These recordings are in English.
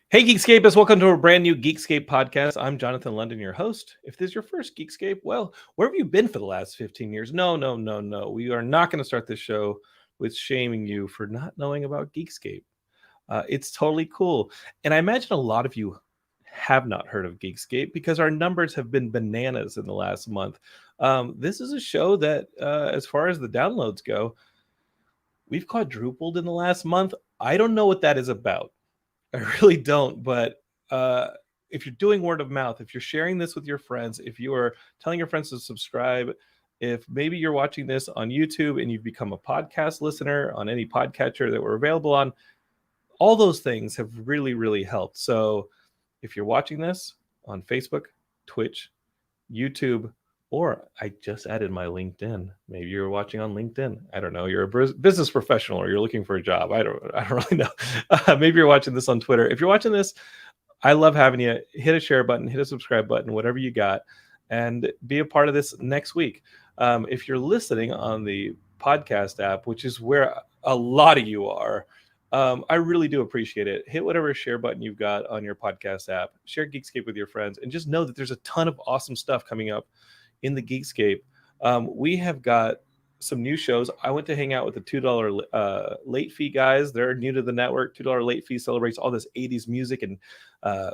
Hey, Geekscapists, welcome to a brand new Geekscape podcast. I'm Jonathan London, your host. If this is your first Geekscape, well, where have you been for the last 15 years? No. We are not going to start this show with shaming you for not knowing about Geekscape. It's totally cool. And I imagine a lot of you have not heard of Geekscape because our numbers have been bananas in the last month. This is a show that, as far as the downloads go, we've quadrupled in the last month. I don't know what that is about. I really don't. But if you're doing word of mouth, if you're sharing this with your friends, if you are telling your friends to subscribe, if maybe you're watching this on YouTube and you've become a podcast listener on any podcatcher that we're available on, all those things have really, really helped. So if you're watching this on Facebook, Twitch, YouTube, or I just added my LinkedIn. Maybe you're watching on LinkedIn. I don't know. You're a business professional or you're looking for a job. I don't really know. Maybe you're watching this on Twitter. If you're watching this, I love having you. Hit a share button, hit a subscribe button, whatever you got, and be a part of this next week. If you're listening on the podcast app, which is where a lot of you are, I really do appreciate it. Hit whatever share button you've got on your podcast app. Share Geekscape with your friends, and just know that there's a ton of awesome stuff coming up in the Geekscape. We have got some new shows. I went to hang out with the $2 late fee guys. They're new to the network. $2 late fee celebrates all this 80s music and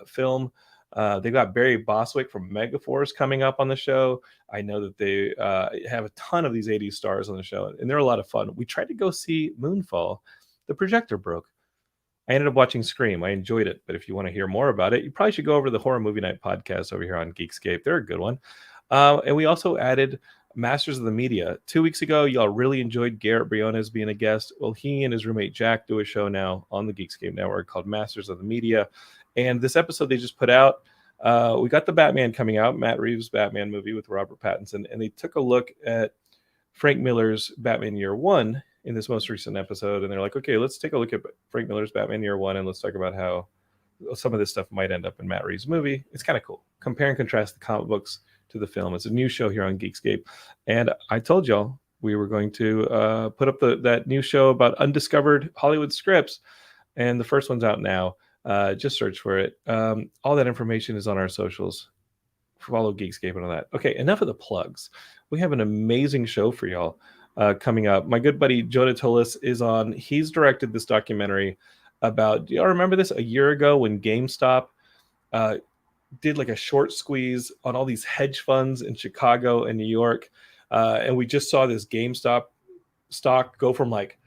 film. They've got Barry Bostwick from Megaforce coming up on the show. I know that they have a ton of these 80s stars on the show, and they're a lot of fun. We tried to go see Moonfall. The projector broke. I ended up watching Scream. I enjoyed it. But if you want to hear more about it, you probably should go over to the Horror Movie Night podcast over here on Geekscape. They're a good one. And we also added Masters of the Media. 2 weeks ago, y'all really enjoyed Garrett Briones being a guest. Well, he and his roommate Jack do a show now on the Geekscape network called Masters of the Media. And this episode they just put out, we got the Batman coming out, Matt Reeves' Batman movie with Robert Pattinson. And they took a look at Frank Miller's Batman Year One in this most recent episode. And they're like, okay, let's take a look at Frank Miller's Batman Year One and let's talk about how some of this stuff might end up in Matt Reeves' movie. It's kind of cool. Compare and contrast the comic books to the film. It's a new show here on Geekscape. And I told y'all we were going to put up that new show about undiscovered Hollywood scripts. And the first one's out now. Just search for it. All that information is on our socials. Follow Geekscape and all that. Okay, enough of the plugs. We have an amazing show for y'all coming up. My good buddy Jonah Tulis is on. He's directed this documentary about, do y'all remember this? A year ago when GameStop did like a short squeeze on all these hedge funds in Chicago and New York. And we just saw this GameStop stock go from like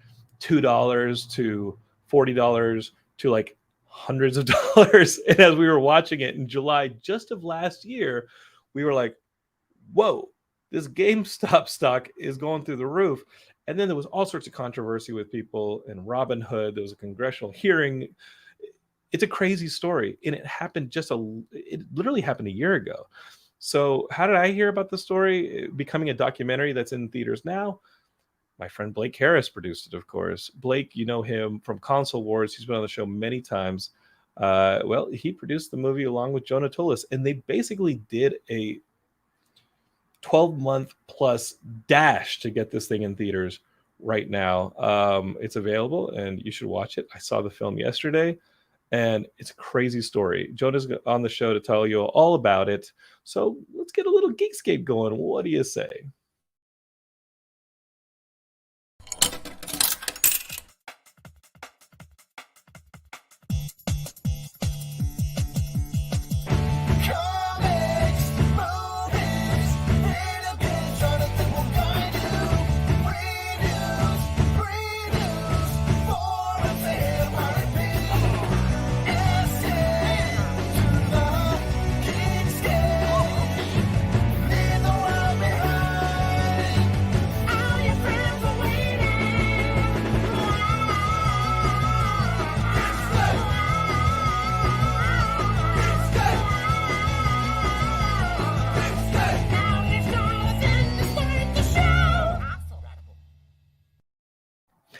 $2 to $40 to like hundreds of dollars. And as we were watching it in July just of last year, we were like, whoa, this GameStop stock is going through the roof. And then there was all sorts of controversy with people and Robinhood. There was a congressional hearing. It's a crazy story. And it happened it literally happened a year ago. So how did I hear about the story becoming a documentary that's in theaters now? My friend Blake Harris produced it, of course. Blake, you know him from Console Wars. He's been on the show many times. Well, he produced the movie along with Jonah Tulis. And they basically did a 12-month plus dash to get this thing in theaters right now. It's available and you should watch it. I saw the film yesterday and it's a crazy story. Jonah's on the show to tell you all about it. So let's get a little Geekscape going. What do you say?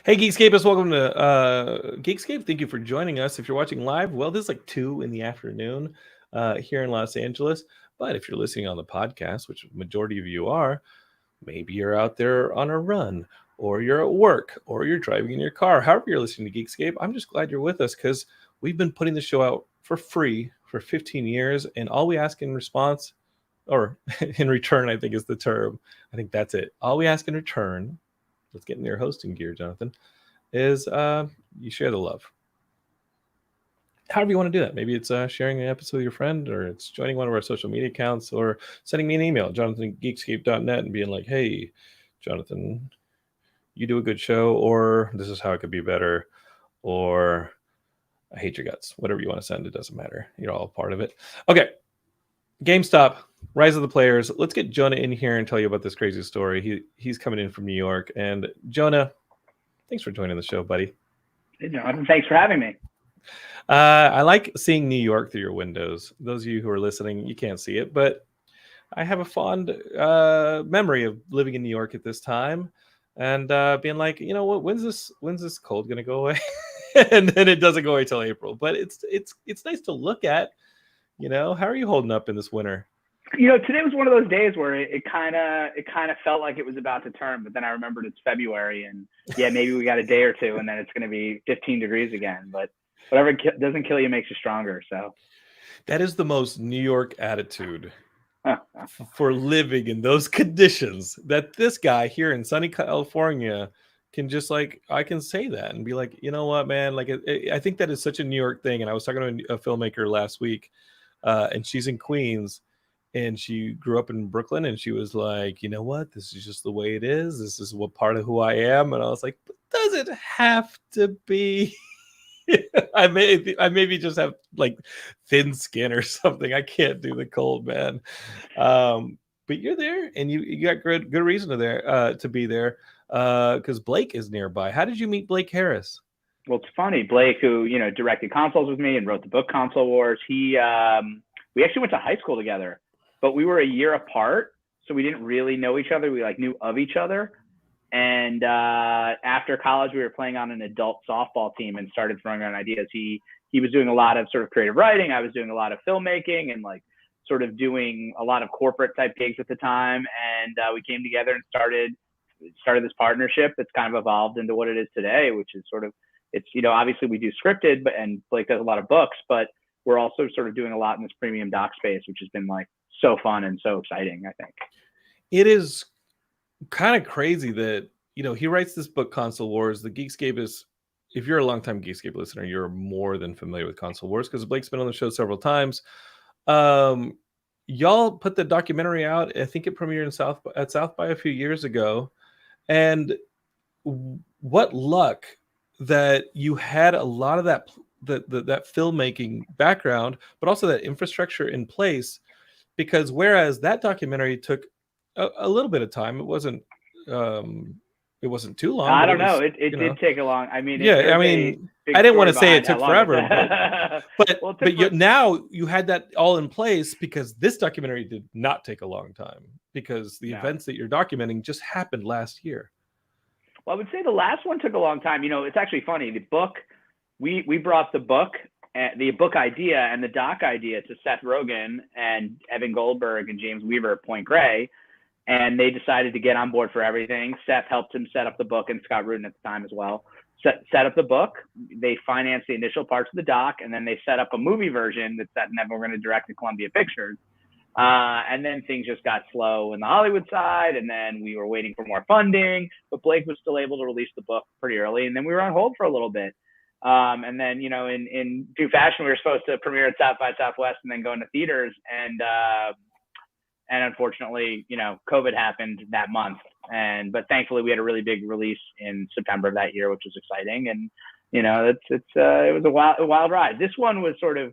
Hey, Geekscapists, welcome to Geekscape. Thank you for joining us. If you're watching live, well, this is like 2 in the afternoon here in Los Angeles. But if you're listening on the podcast, which the majority of you are, maybe you're out there on a run, or you're at work, or you're driving in your car, however you're listening to Geekscape, I'm just glad you're with us because we've been putting the show out for free for 15 years. And all we ask in response, or in return, I think is the term. I think that's it. All we ask in return, let's get into your hosting gear, Jonathan, is you share the love. However you want to do that. Maybe it's sharing an episode with your friend, or it's joining one of our social media accounts, or sending me an email, jonathan@geekscape.net, and being like, hey, Jonathan, you do a good show, or this is how it could be better, or I hate your guts. Whatever you want to send, it doesn't matter. You're all part of it. Okay. Gamestop, Rise of the Players. Let's get Jonah in here and tell you about this crazy story. He's coming in from New York. And Jonah, thanks for joining the show, buddy. Hey, Jonathan. Thanks for having me. I like seeing New York through your windows. Those of you who are listening, you can't see it, but I have a fond memory of living in New York at this time and being like, you know what, when's this cold gonna go away? And then it doesn't go away till April. But it's nice to look at. You know, how are you holding up in this winter? You know, today was one of those days where it kind of felt like it was about to turn, but then I remembered it's February, and yeah, maybe we got a day or two, and then it's going to be 15 degrees again. But whatever doesn't kill you makes you stronger. So that is the most New York attitude for living in those conditions. That this guy here in sunny California can just like, I can say that and be like, you know what, man? Like, I think that is such a New York thing. And I was talking to a filmmaker last week. And she's in Queens, and she grew up in Brooklyn, and she was like, you know what, this is just the way it is. This is what part of who I am. And I was like, but does it have to be? I maybe just have like thin skin or something. I can't do the cold, man. But you're there, and you got good reason to be there because Blake is nearby. How did you meet Blake Harris? Well, it's funny. Blake, who, you know, directed Consoles with me and wrote the book Console Wars, we actually went to high school together, but we were a year apart, so we didn't really know each other. We like knew of each other. And after college, we were playing on an adult softball team and started throwing around ideas. He was doing a lot of sort of creative writing. I was doing a lot of filmmaking and like sort of doing a lot of corporate type gigs at the time. And we came together and started this partnership that's kind of evolved into what it is today, which is sort of, it's, you know, obviously we do scripted, and Blake does a lot of books, but we're also sort of doing a lot in this premium doc space, which has been like so fun and so exciting, I think. It is kind of crazy that, you know, he writes this book, Console Wars. The Geekscape is, if you're a longtime Geekscape listener, you're more than familiar with Console Wars because Blake's been on the show several times. Y'all put the documentary out. I think it premiered at South by a few years ago. And what luck that you had a lot of that filmmaking background, but also that infrastructure in place, because whereas that documentary took a little bit of time, it wasn't too long. I don't know. It did take a long. I mean, yeah. I mean, I didn't want to say it took forever, but now you had that all in place because this documentary did not take a long time because the events that you're documenting just happened last year. Well, I would say the last one took a long time. You know, it's actually funny. The book, we brought the book idea and the doc idea to Seth Rogen and Evan Goldberg and James Weaver at Point Grey, and they decided to get on board for everything. Seth helped him set up the book, and Scott Rudin at the time as well. Set up the book. They financed the initial parts of the doc, and then they set up a movie version that Seth and Evan were going to direct at Columbia Pictures. And then things just got slow in the Hollywood side, and then we were waiting for more funding, but Blake was still able to release the book pretty early, and then we were on hold for a little bit. And then, you know, in due fashion, we were supposed to premiere at South by Southwest and then go into theaters, and unfortunately, you know, COVID happened that month, but thankfully we had a really big release in September of that year, which was exciting, and you know, it was a wild ride. This one was sort of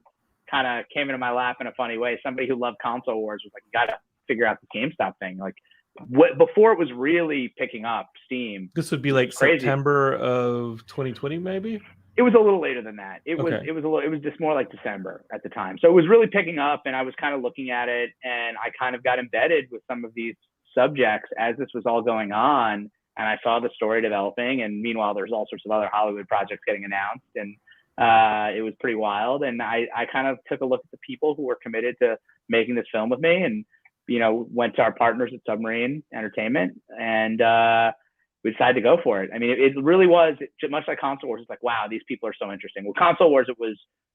kind of came into my lap in a funny way. Somebody who loved Console Wars was like, you got to figure out the GameStop thing. Like before it was really picking up steam. This would be like September of 2020, maybe? It was a little later than that. It was just more like December at the time. So it was really picking up, and I was kind of looking at it, and I kind of got embedded with some of these subjects as this was all going on. And I saw the story developing, and meanwhile, there's all sorts of other Hollywood projects getting announced, and it was pretty wild. And I kind of took a look at the people who were committed to making this film with me, and, you know, went to our partners at Submarine Entertainment, and we decided to go for it. I mean, it really was much like Console Wars. It's like, wow, these people are so interesting. Well, Console Wars,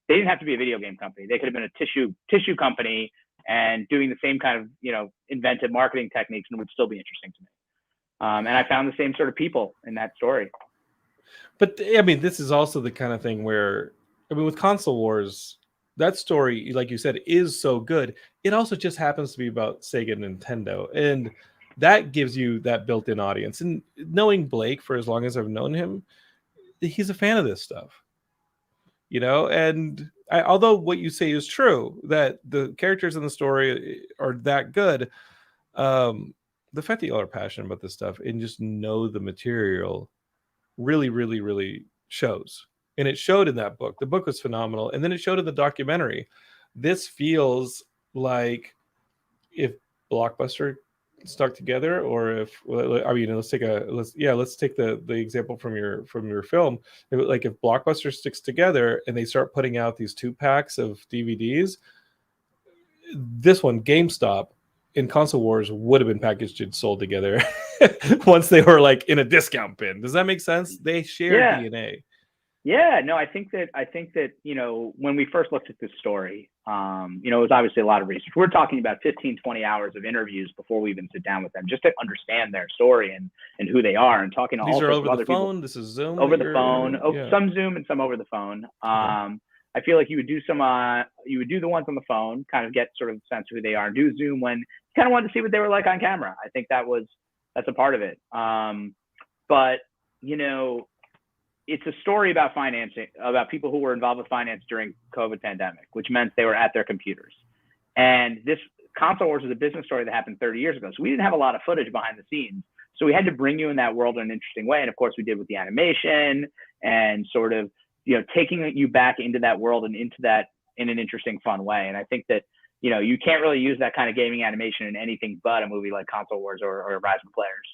they didn't have to be a video game company. They could have been a tissue company and doing the same kind of, inventive marketing techniques, and it would still be interesting to me. And I found the same sort of people in that story. But I mean, this is also the kind of thing where, with Console Wars, that story, like you said, is so good. It also just happens to be about Sega and Nintendo. And that gives you that built-in audience. And knowing Blake for as long as I've known him, he's a fan of this stuff. And although what you say is true, that the characters in the story are that good, the fact that y'all are passionate about this stuff and just know the material really, really, really shows. And it showed in that book. The book was phenomenal. And then it showed in the documentary. This feels like if Blockbuster stuck together, or if, let's take the example from your film. Like if Blockbuster sticks together and they start putting out these 2-packs of DVDs, this one, GameStop, in Console Wars would have been packaged and sold together once they were like in a discount bin. Does that make sense? They share DNA. Yeah, no, I think that when we first looked at this story, it was obviously a lot of research. We're talking about 15, 20 hours of interviews before we even sit down with them, just to understand their story and who they are, and talking to all sorts of other people. These are over the phone. This is Zoom. Over the phone. Some Zoom and some over the phone. Okay. I feel like you would do the ones on the phone, kind of get sort of a sense of who they are, and do Zoom when you kind of wanted to see what they were like on camera. I think that's a part of it. But it's a story about financing, about people who were involved with finance during COVID pandemic, which meant they were at their computers. And this Console Wars is a business story that happened 30 years ago. So we didn't have a lot of footage behind the scenes. So we had to bring you in that world in an interesting way. And of course we did with the animation and sort of, taking you back into that world and into that in an interesting, fun way. And I think that, you can't really use that kind of gaming animation in anything but a movie like Console Wars or Rise of the Players.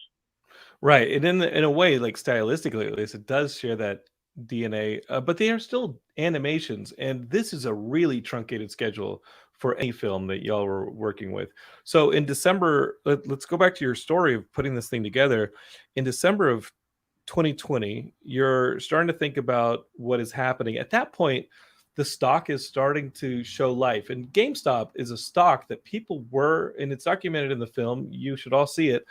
Right. And in a way, like stylistically, at least, it does share that DNA, but they are still animations. And this is a really truncated schedule for any film that y'all were working with. So in December, let's go back to your story of putting this thing together. In December of 2020, you're starting to think about what is happening. At that point, the stock is starting to show life. And GameStop is a stock that people were, and it's documented in the film, you should all see it.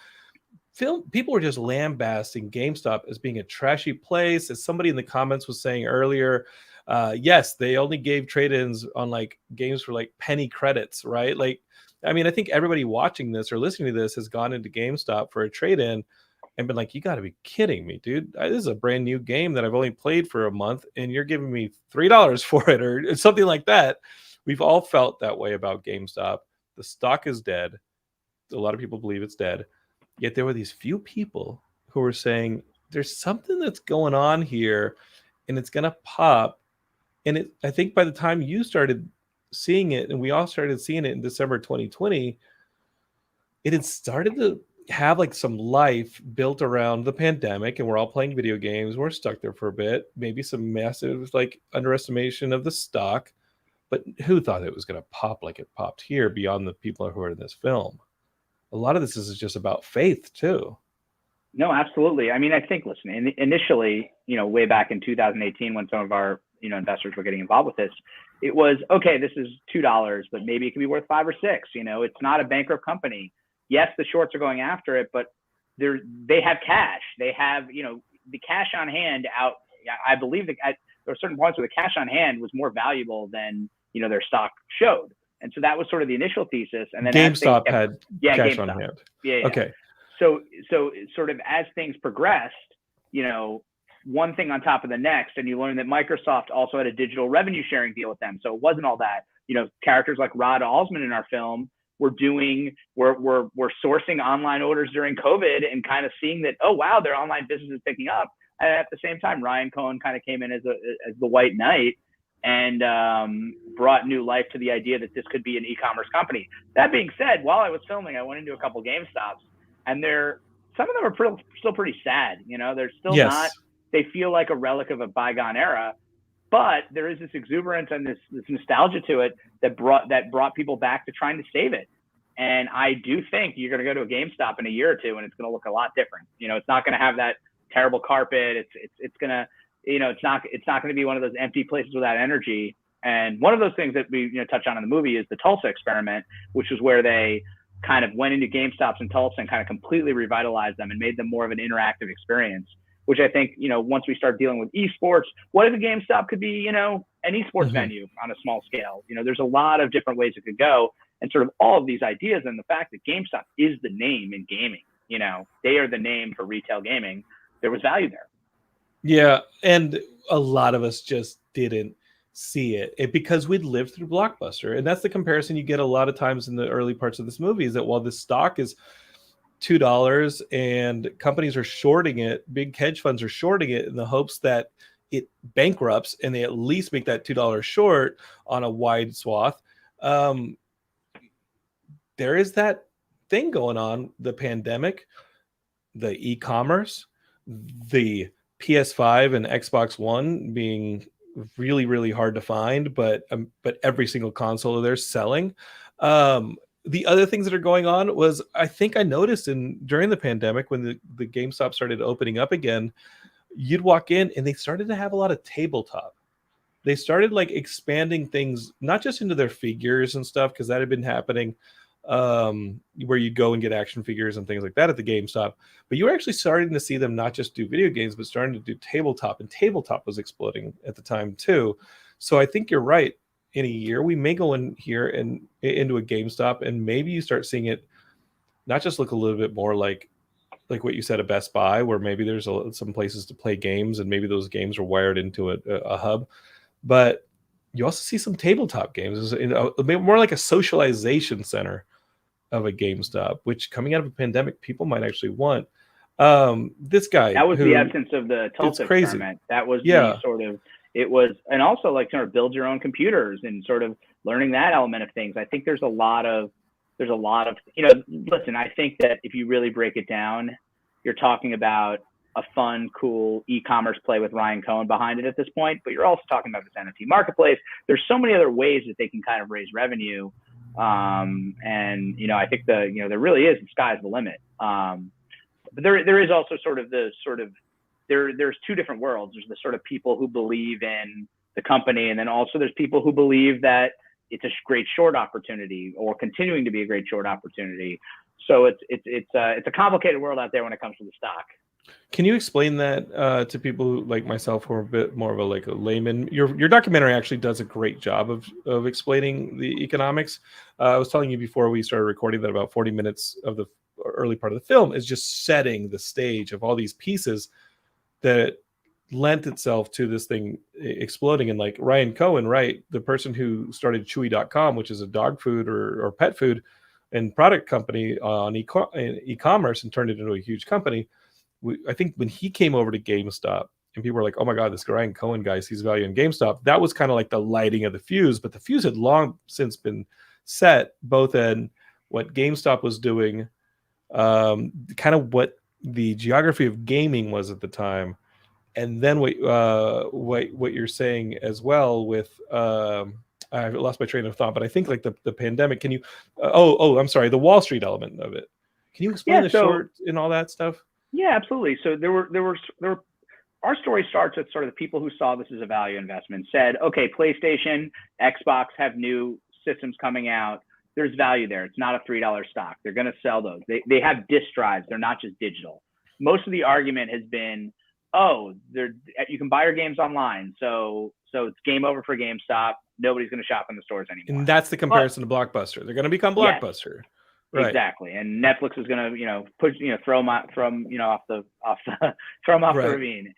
People were just lambasting GameStop as being a trashy place. As somebody in the comments was saying earlier, yes, they only gave trade-ins on like games for like penny credits, right? Like, I mean, I think everybody watching this or listening to this has gone into GameStop for a trade-in and been like, you got to be kidding me, dude. This is a brand new game that I've only played for a month and you're giving me $3 for it or something like that. We've all felt that way about GameStop. The stock is dead. A lot of people believe it's dead. Yet there were these few people who were saying, there's something that's going on here and it's going to pop. And I think by the time you started seeing it, and we all started seeing it in December 2020, it had started to have like some life built around the pandemic, and we're all playing video games. We're stuck there for a bit, maybe some massive like underestimation of the stock, but who thought it was going to pop like it popped here beyond the people who are in this film? A lot of this is just about faith too. No, absolutely. I mean, I think, listen, initially, way back in 2018, when some of our, investors were getting involved with this, it was, okay, this is $2, but maybe it can be worth $5 or $6. It's not a bankrupt company. Yes, the shorts are going after it, but they have cash. They have, the cash on hand out. I believe that there were certain points where the cash on hand was more valuable than, their stock showed. And so that was sort of the initial thesis. And then GameStop had cash on hand. Yeah. Okay. So sort of as things progressed, one thing on top of the next, and you learn that Microsoft also had a digital revenue sharing deal with them. So it wasn't all that. Characters like Rod Alsman in our film were sourcing online orders during COVID and kind of seeing that, oh wow, their online business is picking up. And at the same time, Ryan Cohen kind of came in as the white knight and brought new life to the idea that this could be an e-commerce company. That being said, while I was filming, I went into a couple GameStops, and some of them are still pretty sad. They're still not. They feel like a relic of a bygone era, but there is this exuberance and this nostalgia to it that brought people back to trying to save it. And I do think you're going to go to a GameStop in a year or two, and it's going to look a lot different. It's not going to have that terrible carpet. It's going to, it's not going to be one of those empty places without energy. And one of those things that we touch on in the movie is the Tulsa experiment, which is where they kind of went into GameStops in Tulsa and kind of completely revitalized them and made them more of an interactive experience, which I think, once we start dealing with esports, what if a GameStop could be, an esports venue on a small scale? There's a lot of different ways it could go, and sort of all of these ideas, and the fact that GameStop is the name in gaming, they are the name for retail gaming. There was value there. Yeah. And a lot of us just didn't see it because we'd lived through Blockbuster. And that's the comparison you get a lot of times in the early parts of this movie, is that while the stock is $2 and companies are shorting it, big hedge funds are shorting it in the hopes that it bankrupts and they at least make that $2 short on a wide swath. There is that thing going on, the pandemic, the e-commerce, the PS5 and Xbox One being really, really hard to find, but every single console they're selling. The other things that are going on was, I think I noticed during the pandemic when the GameStop started opening up again, you'd walk in and they started to have a lot of tabletop. They started like expanding things, not just into their figures and stuff, because that had been happening, where you'd go and get action figures and things like that at the GameStop. But you were actually starting to see them not just do video games, but starting to do tabletop, and tabletop was exploding at the time too. So I think you're right. In a year, we may go in here and into a GameStop, and maybe you start seeing it not just look a little bit more like what you said, a Best Buy, where maybe there's some places to play games, and maybe those games are wired into a hub. But you also see some tabletop games, more like a socialization center of a GameStop, which coming out of a pandemic, people might actually want. This guy, that was the essence of the Tulsa experiment. That was the sort of, it was, and also like sort of build your own computers and sort of learning that element of things. I think there's a lot of, listen, I think that if you really break it down, you're talking about a fun, cool e-commerce play with Ryan Cohen behind it at this point, but you're also talking about this NFT marketplace. There's so many other ways that they can kind of raise revenue. And, I think there really is, the sky's the limit. But there is also there's two different worlds. There's the sort of people who believe in the company, and then also there's people who believe that it's a great short opportunity, or continuing to be a great short opportunity. So it's a complicated world out there when it comes to the stock. Can you explain that to people like myself who are a bit more of a layman? Your documentary actually does a great job of explaining the economics. I was telling you before we started recording that about 40 minutes of the early part of the film is just setting the stage of all these pieces that lent itself to this thing exploding. And like Ryan Cohen, right, the person who started Chewy.com, which is a dog food or pet food and product company on e-commerce, and turned it into a huge company. I think when he came over to GameStop and people were like, oh my God, this Ryan Cohen guy sees value in GameStop, that was kind of like the lighting of the fuse. But the fuse had long since been set, both in what GameStop was doing, kind of what the geography of gaming was at the time, and then what you're saying as well with I lost my train of thought, but I think like the pandemic. Can you? I'm sorry, the Wall Street element of it. Can you explain the short and all that stuff? Yeah, absolutely. So there were our story starts with sort of the people who saw this as a value investment, said, okay, PlayStation, Xbox have new systems coming out. There's value there. It's not a $3 stock. They're going to sell those. They have disk drives. They're not just digital. Most of the argument has been, you can buy your games online. So it's game over for GameStop. Nobody's going to shop in the stores anymore. And that's the comparison to Blockbuster. They're going to become Blockbuster. Yes. Right. Exactly, and Netflix is going to, throw them off the ravine.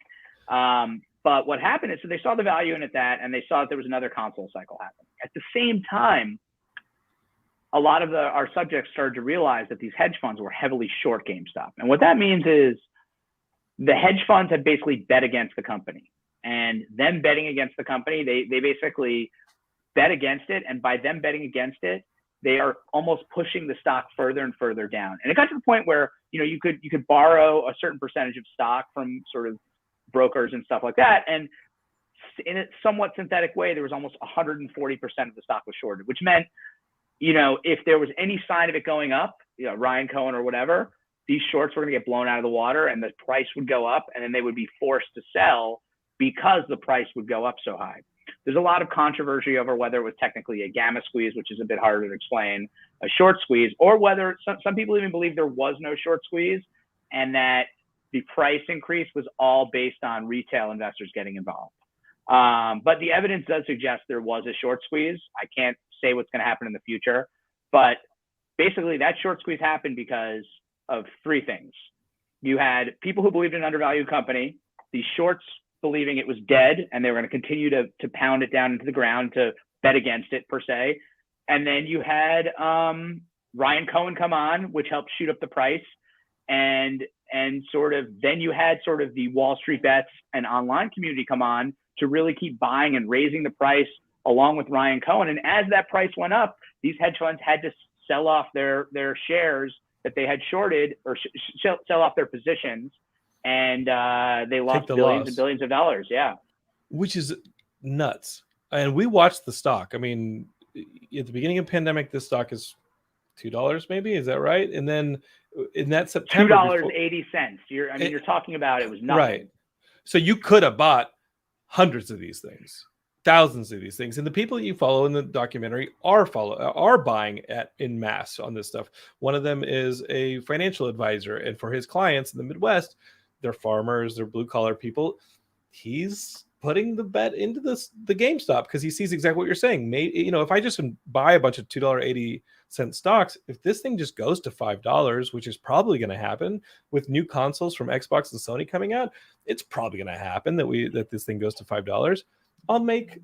But what happened is, so they saw the value in that, and they saw that there was another console cycle happening. At the same time, a lot of our subjects started to realize that these hedge funds were heavily short GameStop, and what that means is the hedge funds had basically bet against the company, and them betting against the company, they basically bet against it, and by them betting against it, they are almost pushing the stock further and further down. And it got to the point where, you could borrow a certain percentage of stock from sort of brokers and stuff like that. And in a somewhat synthetic way, there was almost 140% of the stock was shorted, which meant if there was any sign of it going up, Ryan Cohen or whatever, these shorts were going to get blown out of the water and the price would go up, and then they would be forced to sell because the price would go up so high. There's a lot of controversy over whether it was technically a gamma squeeze, which is a bit harder to explain, a short squeeze, or whether some people even believe there was no short squeeze and that the price increase was all based on retail investors getting involved. But the evidence does suggest there was a short squeeze. I can't say what's going to happen in the future, but basically that short squeeze happened because of three things. You had people who believed in an undervalued company, the shorts believing it was dead and they were going to continue to pound it down into the ground to bet against it per se. And then you had Ryan Cohen come on, which helped shoot up the price. And sort of then you had sort of the Wall Street bets and online community come on to really keep buying and raising the price along with Ryan Cohen. And as that price went up, these hedge funds had to sell off their shares that they had shorted or sell off their positions. And they lost billions and billions of dollars. Yeah. Which is nuts. And we watched the stock. I mean, at the beginning of the pandemic, this stock is $2 maybe. Is that right? And then in that September, $2.80. You're talking about it was nothing. Right. So you could have bought hundreds of these things, thousands of these things, and the people that you follow in the documentary are buying in mass on this stuff. One of them is a financial advisor, and for his clients in the Midwest, they're farmers, they're blue collar people. He's putting the bet into the GameStop because he sees exactly what you're saying. Maybe, if I just buy a bunch of $2.80 stocks, if this thing just goes to $5, which is probably going to happen with new consoles from Xbox and Sony coming out, it's probably going to happen that this thing goes to $5. I'll make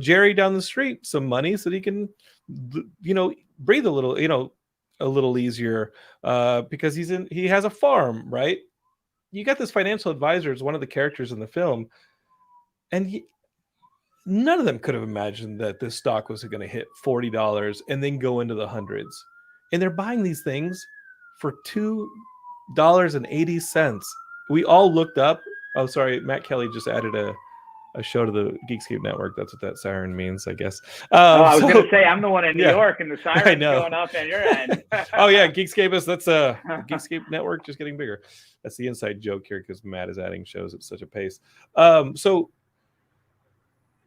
Jerry down the street some money so that he can breathe a little easier because he has a farm, right? You got this financial advisor as one of the characters in the film, and none of them could have imagined that this stock was going to hit $40 and then go into the hundreds. And they're buying these things for $2.80. We all looked up. Oh, sorry. Matt Kelly just added a show to the Geekscape network. That's what that siren means, I guess. I was going to say, I'm the one in New York and the siren's going up on your end. Oh, yeah. Geekscape that's a Geekscape network just getting bigger. That's the inside joke here because Matt is adding shows at such a pace. So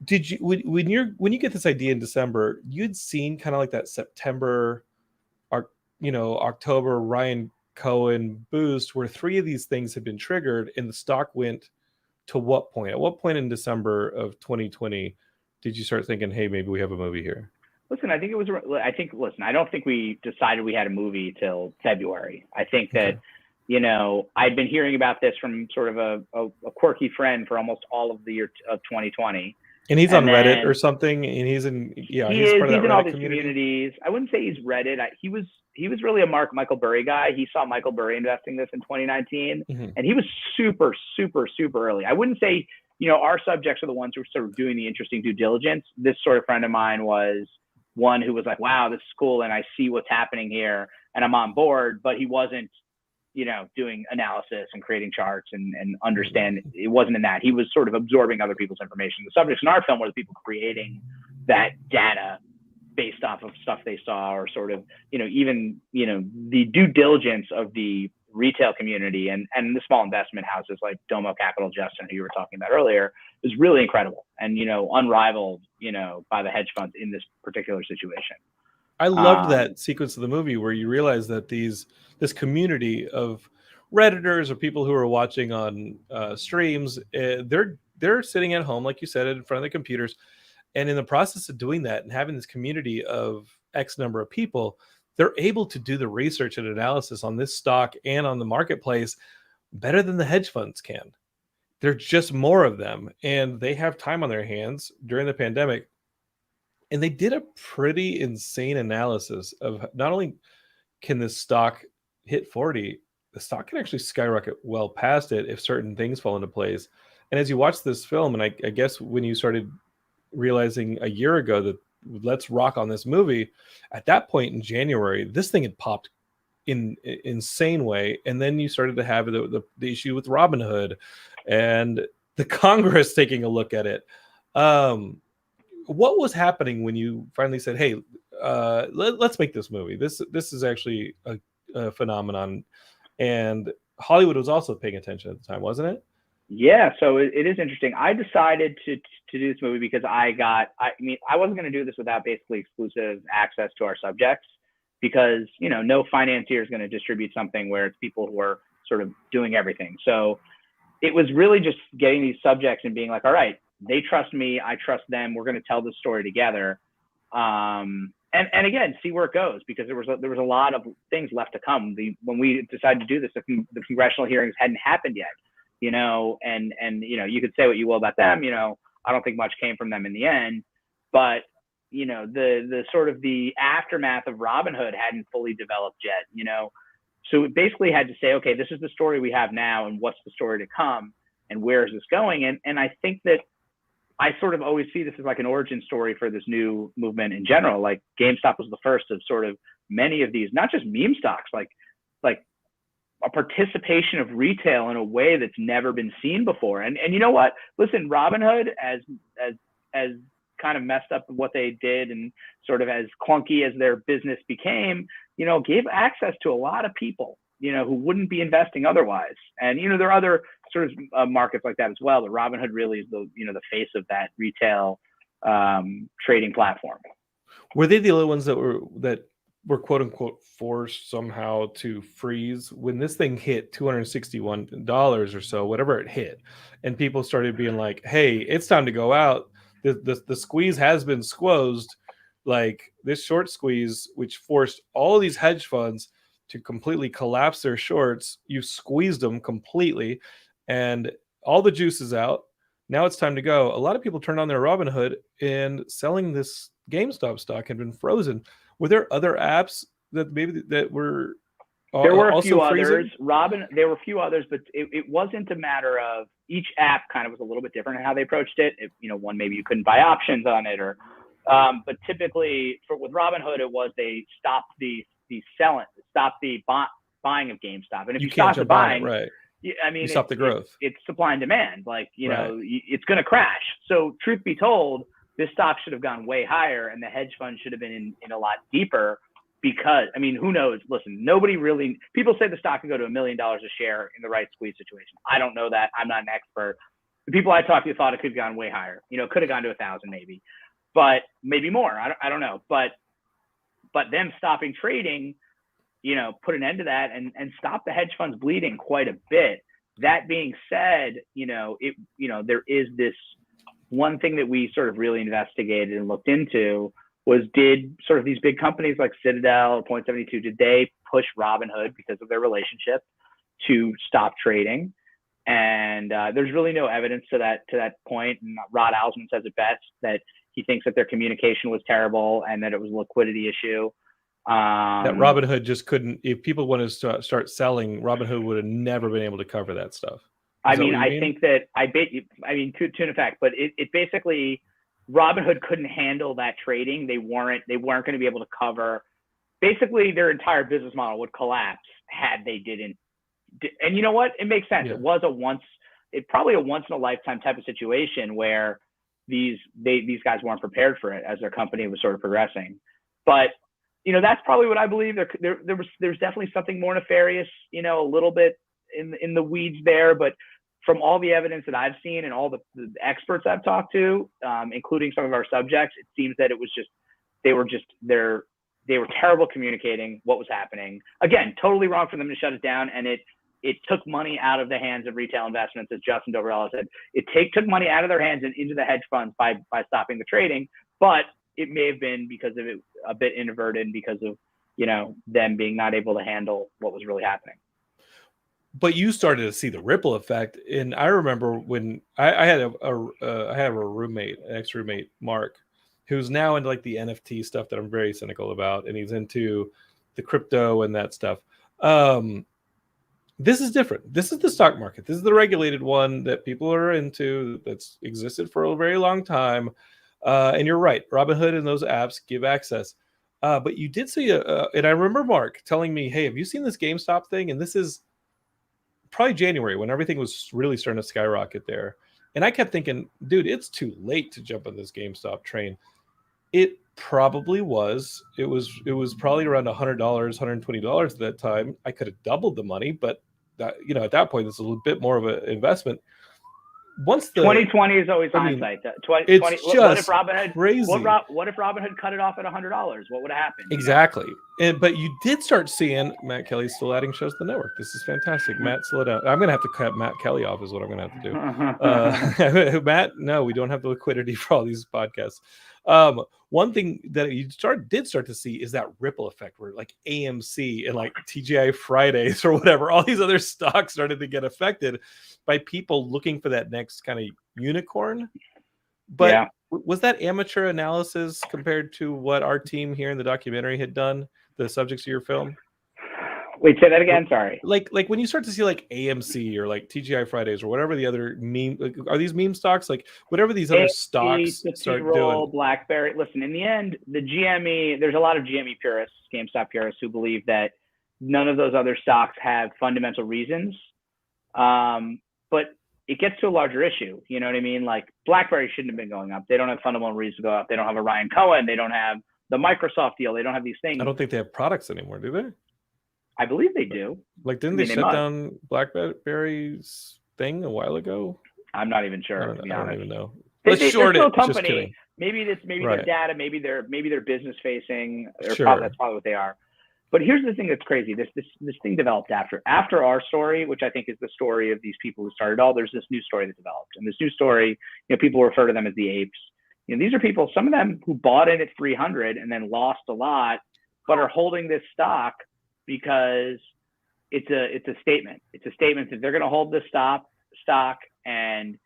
did you, when you get this idea in December, you'd seen kind of like that September, October Ryan Cohen boost where three of these things had been triggered and the stock went to what point? At what point in December of 2020 did you start thinking, hey, maybe we have a movie here? Listen, I don't think we decided we had a movie till February. I think that, I'd been hearing about this from sort of a quirky friend for almost all of the year of 2020. And he's on Reddit or something, and he's in he's in all these communities. I wouldn't say he's Reddit. He was really a Michael Burry guy. He saw Michael Burry investing this in 2019, and he was super, super, super early. I wouldn't say, our subjects are the ones who are sort of doing the interesting due diligence. This sort of friend of mine was one who was like, wow, this is cool, and I see what's happening here, and I'm on board, but he wasn't, doing analysis and creating charts and understand. It wasn't in that. He was sort of absorbing other people's information. The subjects in our film were the people creating that data based off of stuff they saw or sort of, even, the due diligence of the retail community and the small investment houses like Domo Capital, Justin, who you were talking about earlier, is really incredible and, unrivaled, by the hedge funds in this particular situation. I loved that sequence of the movie where you realize that this community of Redditors or people who are watching on streams, they're sitting at home, like you said, in front of the computers. And in the process of doing that and having this community of X number of people, they're able to do the research and analysis on this stock and on the marketplace better than the hedge funds can. There's just more of them, and they have time on their hands during the pandemic. And they did a pretty insane analysis of not only can this stock hit 40, the stock can actually skyrocket well past it if certain things fall into place. And as you watch this film, and I guess when you started realizing a year ago that let's rock on this movie, at that point in January, this thing had popped in an insane way. And then you started to have the issue with Robinhood and the Congress taking a look at it. What was happening when you finally said, hey, let's make this movie. This is actually a phenomenon, and Hollywood was also paying attention at the time, wasn't it? Yeah, so it is interesting. I decided to do this movie because I wasn't going to do this without basically exclusive access to our subjects, because no financier is going to distribute something where it's people who are sort of doing everything. So it was really just getting these subjects and being like, all right, they trust me, I trust them, we're going to tell this story together. And again, see where it goes, because there was a lot of things left to come. When we decided to do this, the congressional hearings hadn't happened yet, and you could say what you will about them. I don't think much came from them in the end, but the sort of the aftermath of Robinhood hadn't fully developed yet. So it basically had to say, okay, this is the story we have now, and what's the story to come, and where is this going? And I think that I sort of always see this as like an origin story for this new movement in general. Like GameStop was the first of sort of many of these, not just meme stocks, like a participation of retail in a way that's never been seen before. And you know what? Listen, Robinhood, as kind of messed up what they did and sort of as clunky as their business became, gave access to a lot of people, who wouldn't be investing otherwise. And, there are other sort of markets like that as well, but Robinhood really is the face of that retail trading platform. Were they the only ones that were quote unquote forced somehow to freeze when this thing hit $261 or so, whatever it hit, and people started being like, hey, it's time to go out. The squeeze has been squozed. Like this short squeeze, which forced all of these hedge funds to completely collapse their shorts. You squeezed them completely, and all the juice is out. Now it's time to go. A lot of people turned on their Robinhood, and selling this GameStop stock had been frozen. Were there other apps that were? There were a few others. There were a few others, but it wasn't a matter of, each app kind of was a little bit different in how they approached it. One, maybe you couldn't buy options on it, or but typically with Robinhood, it was they stopped the buying of GameStop. And if you stop the buying, right? You stop the growth. It's supply and demand. Like, right. It's going to crash. So truth be told, this stock should have gone way higher, and the hedge fund should have been in a lot deeper, because, who knows? Listen, people say the stock can go to $1 million a share in the right squeeze situation. I don't know that. I'm not an expert. The people I talked to thought it could have gone way higher. Could have gone to 1,000 maybe, but maybe more. I don't know. But them stopping trading, put an end to that and stop the hedge funds bleeding quite a bit. That being said, there is this one thing that we sort of really investigated and looked into was, did sort of these big companies like Citadel or Point72, did they push Robinhood because of their relationship to stop trading? And there's really no evidence to that point. And Rod Alsman says it best, that he thinks that their communication was terrible and that it was a liquidity issue. That Robinhood just couldn't, if people wanted to start selling, Robinhood would have never been able to cover that stuff. I think that to an effect, but it basically, Robinhood couldn't handle that trading. They weren't going to be able to cover. Basically, their entire business model would collapse had they didn't. And you know what? It makes sense. Yeah. It was probably a once in a lifetime type of situation where these guys weren't prepared for it as their company was sort of progressing. But that's probably what I believe. There's definitely something more nefarious, a little bit in the weeds there, but from all the evidence that I've seen and all the experts I've talked to, including some of our subjects, it seems that it was just, they were terrible communicating what was happening. Again, totally wrong for them to shut it down. And it took money out of the hands of retail investments, as Justin Doverella said. It took money out of their hands and into the hedge funds by stopping the trading, but it may have been because of it a bit inverted, because of, them being not able to handle what was really happening. But you started to see the ripple effect. And I remember when I had a roommate, an ex-roommate, Mark, who's now into like the NFT stuff that I'm very cynical about. And he's into the crypto and that stuff. This is different. This is the stock market. This is the regulated one that people are into, that's existed for a very long time. And you're right. Robinhood and those apps give access. But you did see and I remember Mark telling me, hey, have you seen this GameStop thing? And this is probably January, when everything was really starting to skyrocket there. And I kept thinking, dude, it's too late to jump on this GameStop train. It probably was. It was probably around $100, $120 at that time. I could have doubled the money, but that, at that point, it's a little bit more of an investment. Once 2020 is always hindsight. 20, what if Robinhood crazy. What if Robinhood cut it off at $100? What would have happened? Exactly. But you did start seeing Matt Kelly's still adding shows to the network. This is fantastic. Matt, slow down. I'm going to have to cut Matt Kelly off is what I'm going to have to do. Matt, no, we don't have the liquidity for all these podcasts. One thing that you did start to see is that ripple effect where like AMC and like TGI Fridays or whatever, all these other stocks started to get affected by people looking for that next kind of unicorn. But was that amateur analysis compared to what our team here in the documentary had done, the subjects of your film? Wait, say that again. Sorry. Like when you start to see like AMC or like TGI Fridays or whatever the other meme, are these meme stocks? Like whatever these other stocks start doing. BlackBerry. Listen, in the end, the GME. There's a lot of GME purists, GameStop purists, who believe that none of those other stocks have fundamental reasons. But it gets to a larger issue. You know what I mean? Like BlackBerry shouldn't have been going up. They don't have fundamental reasons to go up. They don't have a Ryan Cohen. They don't have the Microsoft deal. They don't have these things. I don't think they have products anymore, do they? I believe they do. Like, didn't they shut down BlackBerry's thing a while ago? I'm not even sure. I don't even know. They're still a company. Maybe their data. Maybe they're business facing. That's probably what they are. But here's the thing that's crazy. This thing developed after our story, which I think is the story of these people who started all. There's this new story that developed, and this new story, people refer to them as the apes. These are people, some of them who bought in at 300 and then lost a lot, but are holding this stock because it's a statement. It's a statement that they're going to hold this stock, and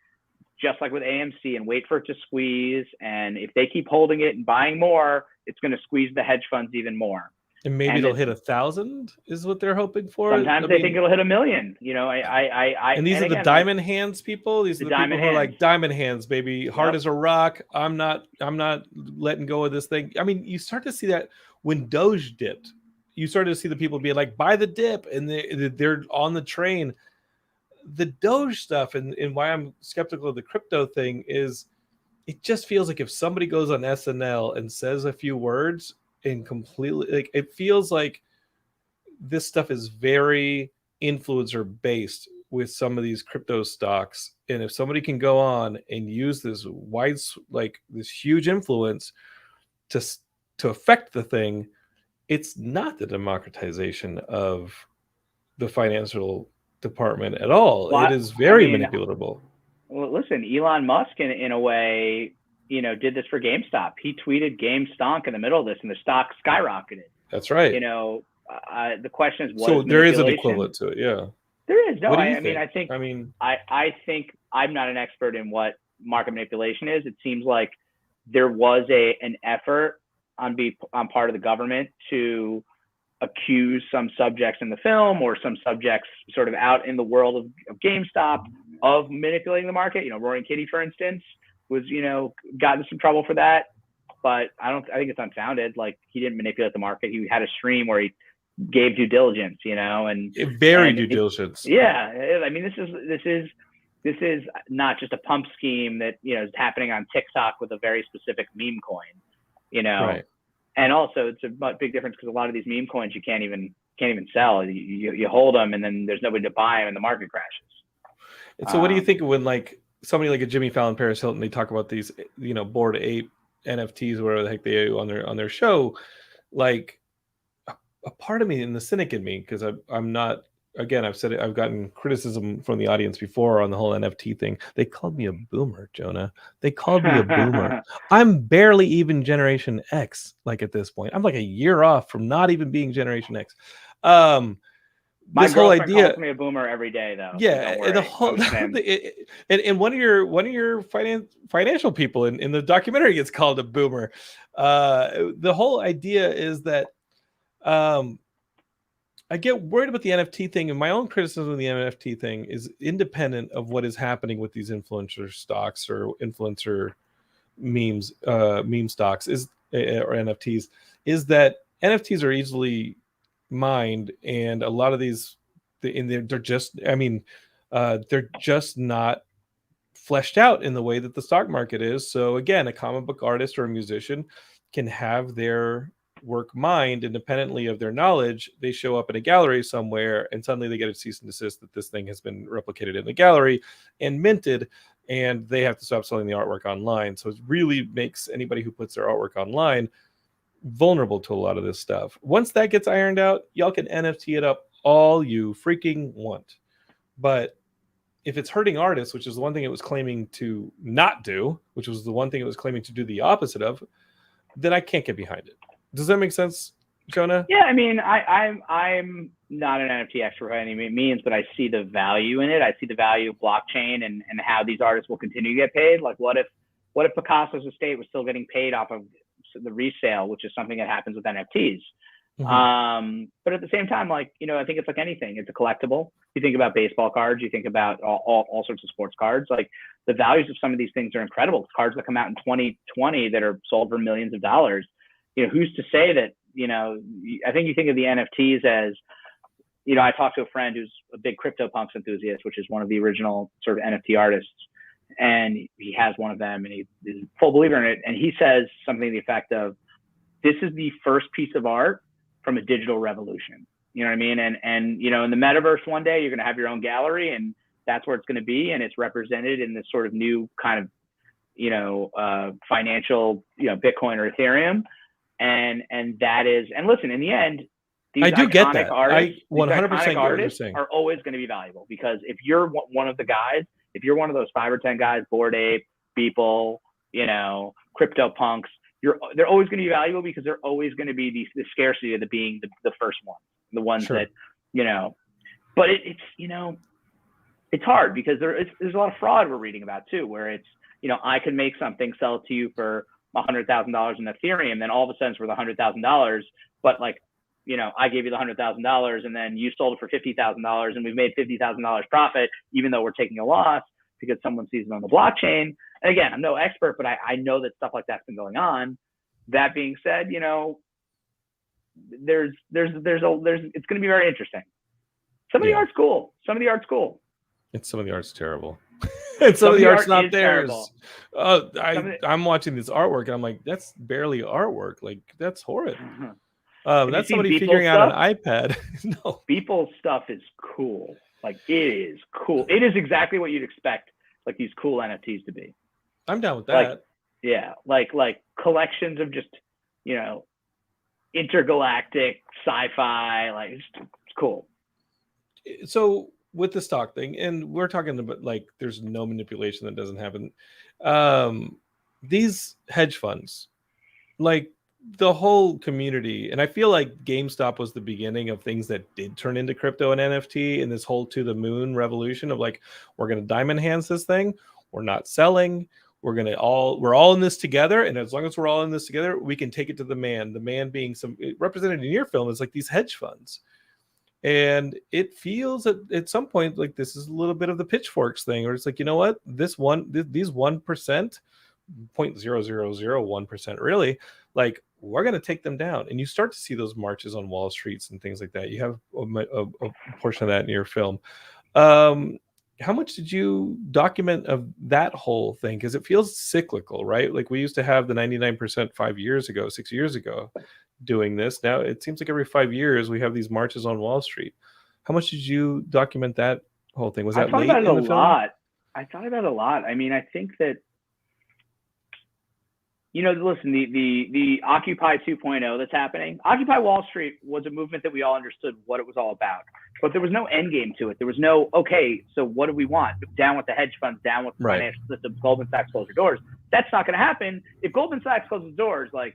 just like with AMC, and wait for it to squeeze. And if they keep holding it and buying more, it's going to squeeze the hedge funds even more. And maybe they'll hit 1,000 is what they're hoping for. Sometimes they think it'll hit 1 million. And these are the diamond hands people. These are the people who are like diamond hands, baby, hard as a rock. I'm not letting go of this thing. I mean, you start to see that when Doge dipped. You started to see the people being like, buy the dip, and they're on the train. The Doge stuff and why I'm skeptical of the crypto thing is it just feels like if somebody goes on SNL and says a few words and completely, like, it feels like this stuff is very influencer based with some of these crypto stocks. And if somebody can go on and use this this huge influence to affect the thing, it's not the democratization of the financial department at all. It is very manipulatable. Well, listen, Elon Musk in a way, did this for GameStop. He tweeted GameStonk in the middle of this, and the stock skyrocketed. That's right. The question is, so there is an equivalent to it, yeah. There is. No, I think I'm not an expert in what market manipulation is. It seems like there was an effort on part of the government to accuse some subjects in the film or some subjects sort of out in the world of GameStop of manipulating the market. Roaring Kitty, for instance, was, got in some trouble for that, but I think it's unfounded. Like, he didn't manipulate the market. He had a stream where he gave due diligence, and due diligence. Yeah. I mean, this is not just a pump scheme that, is happening on TikTok with a very specific meme coin, Right. And also it's a big difference because a lot of these meme coins you can't even sell. You hold them and then there's nobody to buy them and the market crashes. And so what do you think when like somebody like a Jimmy Fallon, Paris Hilton, they talk about these, Bored Ape NFTs, whatever the heck they do on their show? Like a part of me, and the cynic in me, because I'm not, again, I've said it, I've gotten criticism from the audience before on the whole NFT thing. They called me a boomer, Jonah. They called me a boomer. I'm barely even Generation X, like at this point. I'm like a year off from not even being Generation X. My whole idea calls me a boomer every day, though. Yeah, so and the whole and one of your financial people in the documentary gets called a boomer. The whole idea is that I get worried about the NFT thing, and my own criticism of the NFT thing is independent of what is happening with these influencer stocks or influencer memes, meme stocks or NFTs. Is that NFTs are easily mined, and a lot of these, they're just not fleshed out in the way that the stock market is. So again, a comic book artist or a musician can have their work mined independently of their knowledge. They show up in a gallery somewhere and suddenly they get a cease and desist that this thing has been replicated in the gallery and minted, and they have to stop selling the artwork online. So it really makes anybody who puts their artwork online vulnerable to a lot of this stuff. Once that gets ironed out, y'all can NFT it up all you freaking want. But if it's hurting artists, which is the one thing it was claiming to not do, which was the one thing it was claiming to do the opposite of, then I can't get behind it. Does that make sense, Jonah? Yeah, I mean, I'm not an NFT expert by any means, but I see the value in it. I see the value of blockchain and how these artists will continue to get paid. Like, what if Picasso's estate was still getting paid off of the resale, which is something that happens with NFTs. Mm-hmm. But at the same time, like, you know, I think it's like anything. It's a collectible. You think about baseball cards, you think about all sorts of sports cards. Like, the values of some of these things are incredible. Cards that come out in 2020 that are sold for millions of dollars. You know, who's to say that, you know, I think you think of the NFTs as, you know, I talked to a friend who's a big CryptoPunks enthusiast, which is one of the original sort of NFT artists. And he has one of them and he's a full believer in it. And he says something to the effect of, this is the first piece of art from a digital revolution. You know what I mean? And you know, in the metaverse one day, you're going to have your own gallery and that's where it's going to be. And it's represented in this sort of new kind of, you know, financial, you know, Bitcoin or Ethereum. And that is, and listen, in the end, these I do get that. Artists, I 100% get what you're saying. Are always going to be valuable because if you're one of the guys, if you're one of those 5 or 10 guys, Bored Ape, Beeple, you know, CryptoPunks, they're always going to be valuable because they're always going to be the scarcity of being the first one, the ones that, you know, but it's, you know, it's hard because there's a lot of fraud we're reading about too, where it's, you know, I can make something, sell it to you for $100,000 in Ethereum, then all of a sudden it's worth $100,000, but like, you know, I gave you the $100,000 and then you sold it for $50,000 and we've made $50,000 profit, even though we're taking a loss because someone sees it on the blockchain. And again, I'm no expert, but I know that stuff like that's been going on. That being said, you know, it's going to be very interesting. Some of the art's cool. Some of the art's cool. And some of the art's terrible. And some of the art's not theirs. I'm watching this artwork and I'm like, that's barely artwork. Like, that's horrid. That's somebody figuring out an iPad. No. Beeple's stuff is cool. Like, it is cool. It is exactly what you'd expect, like, these cool NFTs to be. I'm down with that. Like, like collections of just, you know, intergalactic sci-fi. Like, it's cool. So with the stock thing, and we're talking about, like, there's no manipulation that doesn't happen. These hedge funds, like, the whole community, and I feel like GameStop was the beginning of things that did turn into crypto and NFT, and this whole to the moon revolution of, like, we're going to diamond hands this thing, we're not selling, we're all in this together, and as long as we're all in this together, we can take it to the man being represented in your film is like these hedge funds. And it feels at some point like this is a little bit of the pitchforks thing, or it's like, you know what, these 1%, 0.0001% really, like, we're going to take them down. And you start to see those marches on Wall Streets and things like that. You have a portion of that in your film. How much did you document of that whole thing? Because it feels cyclical, right? Like, we used to have the 99% 6 years ago doing this. Now it seems like every 5 years we have these marches on Wall Street. How much did you document that whole thing? Was that late in the film? I thought about it a lot. I mean, I think that, you know, listen, the Occupy 2.0 that's happening, Occupy Wall Street was a movement that we all understood what it was all about, but there was no end game to it. There was no, okay, so what do we want? Down with the hedge funds, down with the financial system, Goldman Sachs close their doors. That's not going to happen. If Goldman Sachs closes doors, like,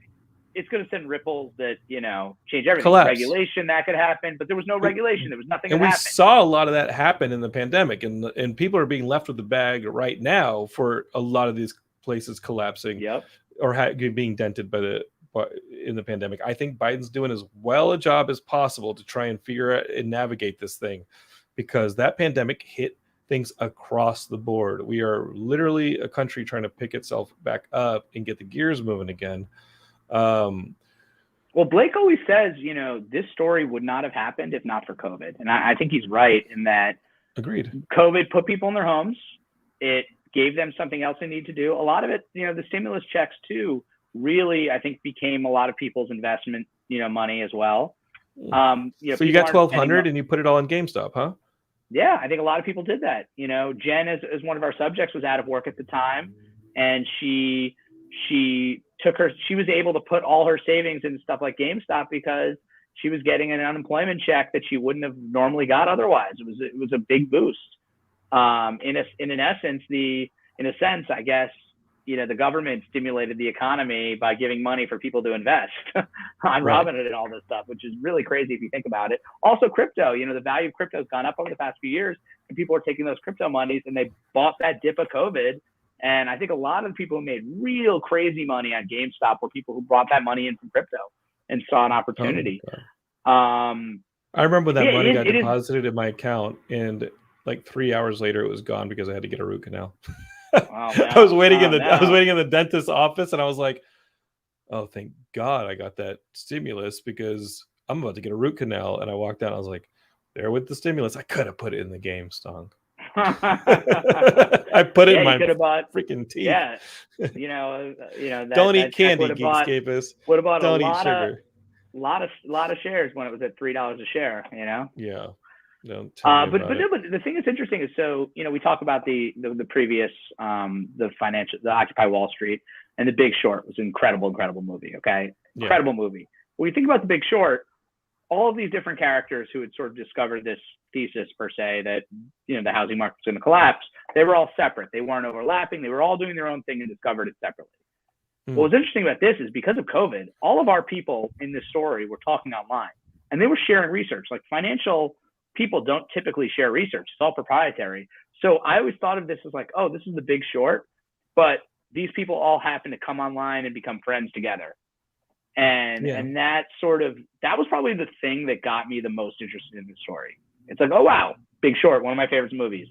it's going to send ripples that, you know, change everything. Collapse. Regulation, that could happen, but there was no regulation. There was nothing. And we saw a lot of that happen in the pandemic, and people are being left with the bag right now for a lot of these places collapsing. Yep. Or being dented in the pandemic. I think Biden's doing as well a job as possible to try and figure out and navigate this thing, because that pandemic hit things across the board. We are literally a country trying to pick itself back up and get the gears moving again. Well, Blake always says, you know, this story would not have happened if not for COVID. And I think he's right in that. Agreed. COVID put people in their homes. It gave them something else they need to do. A lot of it, the stimulus checks too, really, I think became a lot of people's investment, money as well. So you got 1,200 and you put it all in GameStop, huh? Yeah, I think a lot of people did that. Jen, as one of our subjects, was out of work at the time, and she was able to put all her savings into stuff like GameStop because she was getting an unemployment check that she wouldn't have normally got otherwise. It was a big boost. In a sense, I guess, the government stimulated the economy by giving money for people to invest on Robinhood and all this stuff, which is really crazy if you think about it. Also, crypto, the value of crypto has gone up over the past few years, and people are taking those crypto monies and they bought that dip of COVID. And I think a lot of the people who made real crazy money on GameStop were people who brought that money in from crypto and saw an opportunity. I remember that money got deposited in my account, and like 3 hours later, it was gone because I had to get a root canal. Oh, no. I was waiting in the dentist's office, and I was like, "Oh, thank God I got that stimulus because I'm about to get a root canal." And I walked out, and I was like, "There with the stimulus, I could have put it in the game, Stong." I put it in my freaking teeth. Yeah, don't eat candy, Geekscapists. What about don't eat sugar? lot of shares when it was at $3 a share? Yeah. But the thing that's interesting is, so we talk about the previous the Occupy Wall Street, and The Big Short was an incredible movie. Okay, incredible movie. When you think about The Big Short, all of these different characters who had sort of discovered this thesis per se that the housing market was going to collapse, they were all separate. They weren't overlapping. They were all doing their own thing and discovered it separately. What was interesting about this is, because of COVID, all of our people in this story were talking online, and they were sharing research. Like, financial people don't typically share research. It's all proprietary. So I always thought of this as like, oh, this is The Big Short, but these people all happen to come online and become friends together. And that was probably the thing that got me the most interested in the story. It's like, oh, wow, Big Short, one of my favorite movies.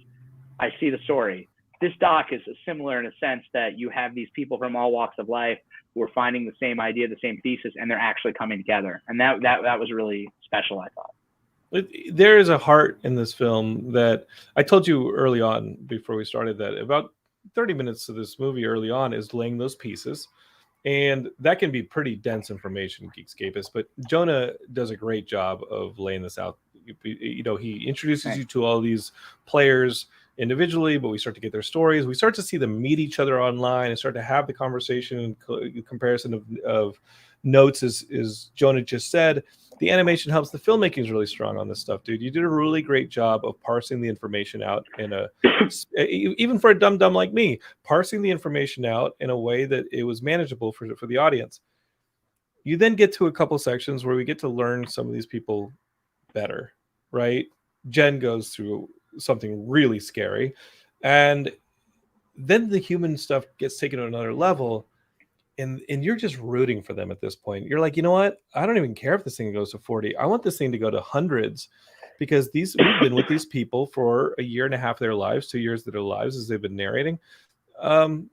I see the story. This doc is similar in a sense that you have these people from all walks of life who are finding the same idea, the same thesis, and they're actually coming together. And that was really special, I thought. There is a heart in this film that I told you early on before we started that about 30 minutes of this movie early on is laying those pieces. And that can be pretty dense information, Geekscapists, but Jonah does a great job of laying this out. He introduces you to all these players individually, but we start to get their stories. We start to see them meet each other online and start to have the conversation and comparison of notes, as Jonah just said. The animation helps. The filmmaking is really strong on this stuff, dude. You did a really great job of parsing the information out even for a dumb like me, parsing the information out in a way that it was manageable for the audience. You then get to a couple sections where we get to learn some of these people better, right? Jen goes through something really scary, and then the human stuff gets taken to another level. And you're just rooting for them at this point. You're like, you know what? I don't even care if this thing goes to 40. I want this thing to go to hundreds, because we've been with these people for a year and a half of their lives, 2 years of their lives, as they've been narrating. We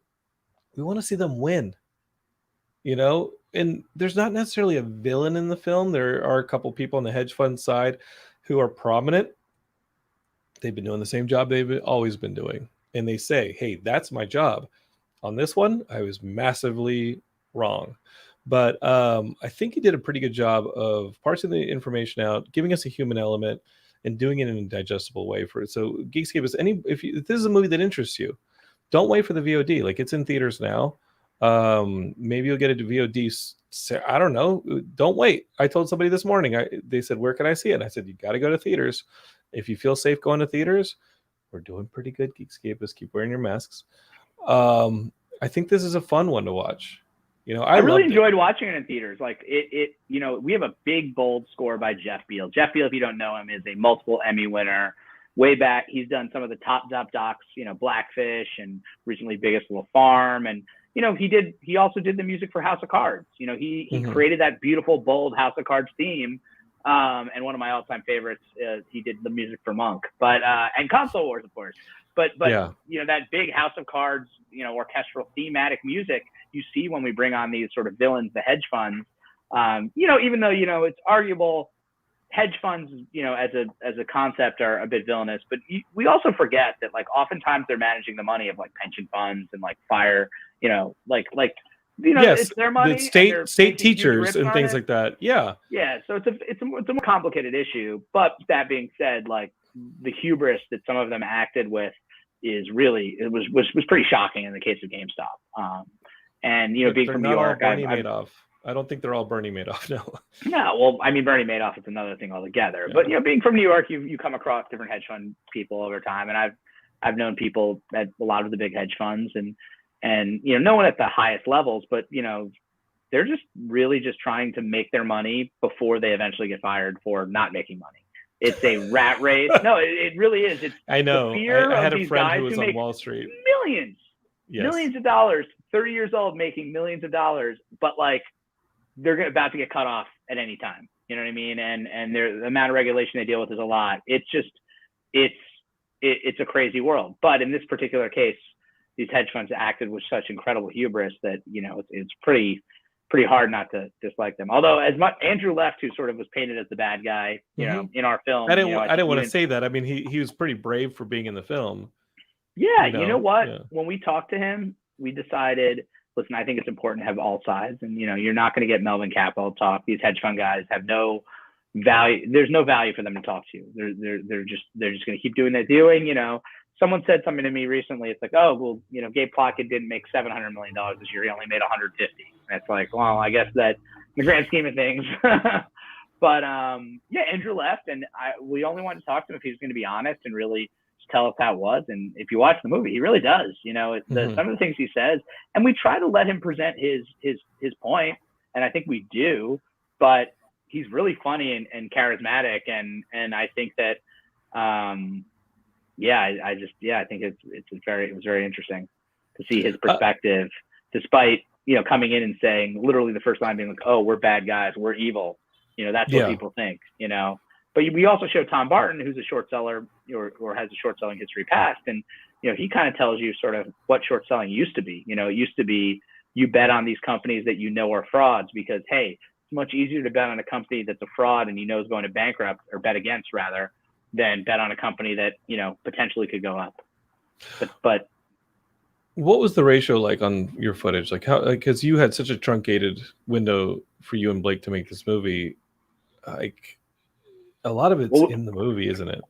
want to see them win, and there's not necessarily a villain in the film. There are a couple people on the hedge fund side who are prominent. They've been doing the same job they've always been doing. And they say, hey, that's my job. On this one, I was massively wrong. But I think he did a pretty good job of parsing the information out, giving us a human element, and doing it in a digestible way for it. So Geekscape is if this is a movie that interests you, don't wait for the VOD. Like, it's in theaters now. Maybe you'll get it to VOD. I don't know. Don't wait. I told somebody this morning, they said, where can I see it? And I said, you got to go to theaters. If you feel safe going to theaters, we're doing pretty good, Geekscapists. Keep wearing your masks. I think this is a fun one to watch. I really enjoyed watching it in theaters. Like we have a big, bold score by Jeff Beal. Jeff Beal, if you don't know him, is a multiple Emmy winner. Way back, he's done some of the top docs, Blackfish, and recently Biggest Little Farm. And, he also did the music for House of Cards. He created that beautiful, bold House of Cards theme. And one of my all-time favorites, he did the music for Monk, and Console Wars, of course. But yeah. That big House of Cards, orchestral thematic music you see when we bring on these sort of villains, the hedge funds. Even though it's arguable, hedge funds, as a concept are a bit villainous, but we also forget that like oftentimes they're managing the money of like pension funds and like yes, it's their money. The state teachers and things like that. Yeah. Yeah. So it's a more complicated issue. But that being said, like the hubris that some of them acted with was pretty shocking in the case of GameStop. And being from New York, I don't think they're all Bernie Madoff. No. No, well, I mean, Bernie Madoff is another thing altogether. Yeah. But being from New York, you come across different hedge fund people over time, and I've known people at a lot of the big hedge funds, and no one at the highest levels, but they're just really just trying to make their money before they eventually get fired for not making money. It's a rat race. No, it really is. It's I know. I had a friend who was on Wall Street. Millions of dollars. 30 years old, making millions of dollars, but like they're about to get cut off at any time. You know what I mean? And the amount of regulation they deal with is a lot. It's just it's a crazy world. But in this particular case, these hedge funds acted with such incredible hubris that it's pretty hard not to dislike them. Although as much Andrew Left, who sort of was painted as the bad guy, in our film. I didn't want to say that. I mean, he was pretty brave for being in the film. Yeah, you know what? Yeah. When we talked to him, we decided, listen, I think it's important to have all sides, and you're not going to get Melvin Capital talk. These hedge fund guys have no value. There's no value for them to talk to you. They're just going to keep doing what they're doing. Someone said something to me recently. It's like, oh, well, Gabe Plotkin didn't make $700 million this year. He only made 150. And it's like, well, I guess that in the grand scheme of things. But Andrew Left, and we only wanted to talk to him if he was going to be honest and really tell us how it was. And if you watch the movie, he really does. Some of the things he says, and we try to let him present his point, and I think we do. But he's really funny and charismatic, and I think that I think it was very interesting to see his perspective, despite coming in and saying literally the first line being like, oh, we're bad guys, we're evil. That's what people think. But we also show Tom Barton, who's a short seller or has a short selling history past. And, he kind of tells you sort of what short selling used to be. It used to be you bet on these companies that are frauds because, hey, it's much easier to bet on a company that's a fraud and is going to bankrupt, or bet against rather, than bet on a company that, potentially could go up. But what was the ratio like on your footage? Like how, because you had such a truncated window for you and Blake to make this movie, like a lot of it's in the movie, isn't it?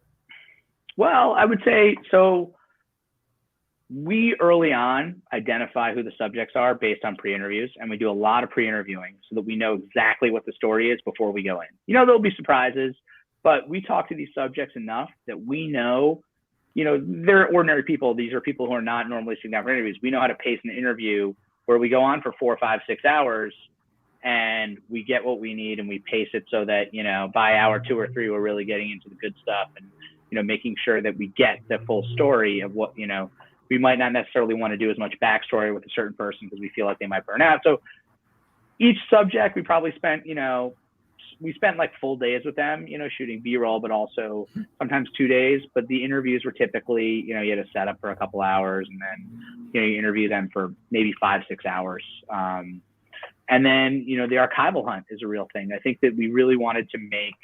Well, I would say so. We early on identify who the subjects are based on pre-interviews, and we do a lot of pre-interviewing so that we know exactly what the story is before we go in. There'll be surprises, but we talk to these subjects enough that we know, they're ordinary people. These are people who are not normally sitting down for interviews. We know how to pace an interview where we go on for 4, 5, 6 hours, and we get what we need, and we pace it so that, by hour 2 or 3, we're really getting into the good stuff and, making sure that we get the full story of what, we might not necessarily want to do as much backstory with a certain person because we feel like they might burn out. So each subject, we probably spent, we spent like full days with them, shooting B-roll, but also sometimes 2 days. But the interviews were typically, you had to set up for a couple hours, and then, you interview them for maybe 5, 6 hours. And then, the archival hunt is a real thing. I think that we really wanted to make,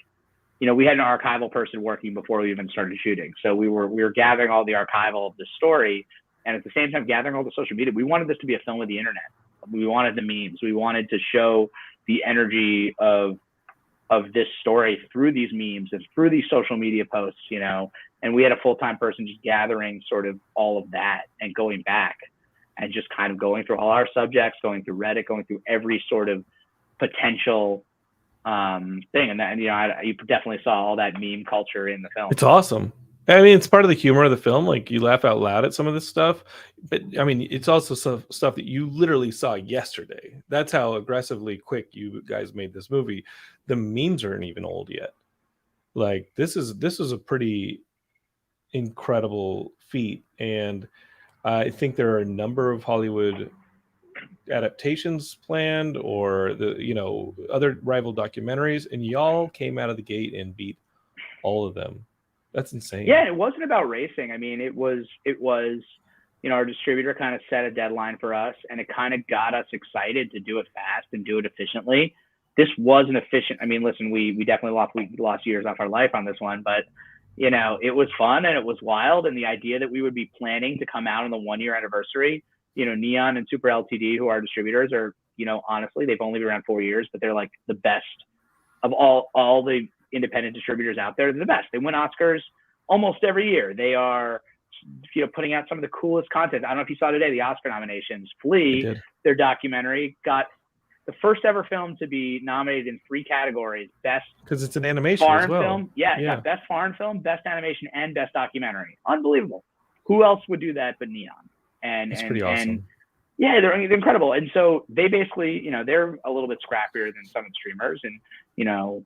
we had an archival person working before we even started shooting. So we were gathering all the archival of the story, and at the same time gathering all the social media. We wanted this to be a film of the internet. We wanted the memes. We wanted to show the energy of this story through these memes and through these social media posts, and we had a full-time person just gathering sort of all of that and going back and just kind of going through all our subjects, going through Reddit, going through every sort of potential thing. And you definitely saw all that meme culture in the film. It's awesome. I mean, it's part of the humor of the film. Like, you laugh out loud at some of this stuff, but I mean, it's also stuff that you literally saw yesterday. That's how aggressively quick you guys made this movie. The memes aren't even old yet. Like, this is a pretty incredible feat, and I think there are a number of Hollywood adaptations planned, or other rival documentaries, and y'all came out of the gate and beat all of them. That's insane. Yeah, it wasn't about racing. I mean, it was our distributor kind of set a deadline for us, and it kind of got us excited to do it fast and do it efficiently. this was an efficient. I mean, listen, we definitely lost years off our life on this one, but you know, it was fun and it was wild. And the idea that we would be planning to come out on the 1-year anniversary, you know, Neon and Super LTD, who are distributors, are, you know, honestly, they've only been around 4 years, but they're like the best of all the independent distributors out there. They're the best. They win Oscars almost every year. They are, you know, putting out some of the coolest content. I don't know if you saw today the Oscar nominations. Flea, their documentary, got the first ever film to be nominated in 3 categories: best because it's an animation foreign as well. film, got best foreign film, best animation, and best documentary. Unbelievable. Who else would do that but Neon? And it's pretty awesome. And yeah, they're incredible. And so they basically, you know, they're a little bit scrappier than some of the streamers, and you know,